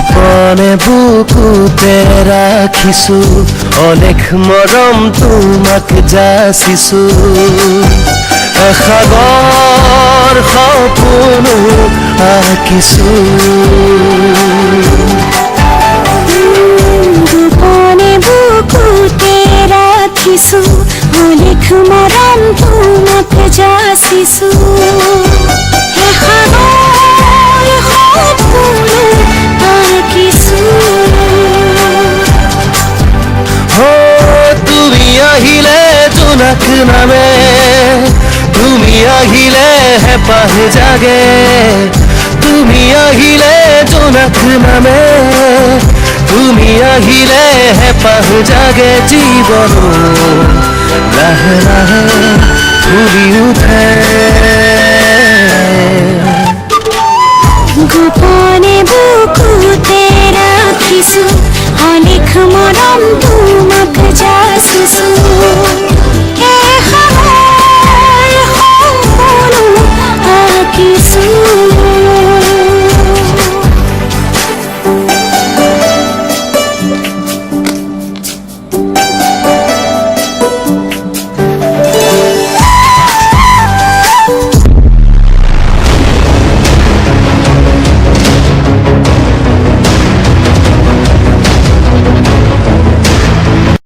গোপনে বুকুতে ৰাখিছো অনেক মৰম তোমাক যাচিছো সাগৰ সপোনো আঁকিছো গোপনে বুকুতে ৰাখিছো অনেক মৰম তোমাক যাচিছো আহিলে জোনাক নামে তুমি আহিলে হেঁপাহ জাগে তুমি আহিলে জোনাক নামে তুমি আহিলে হেঁপাহ জাগে জীবন লাহে লাহে ফুলি উঠে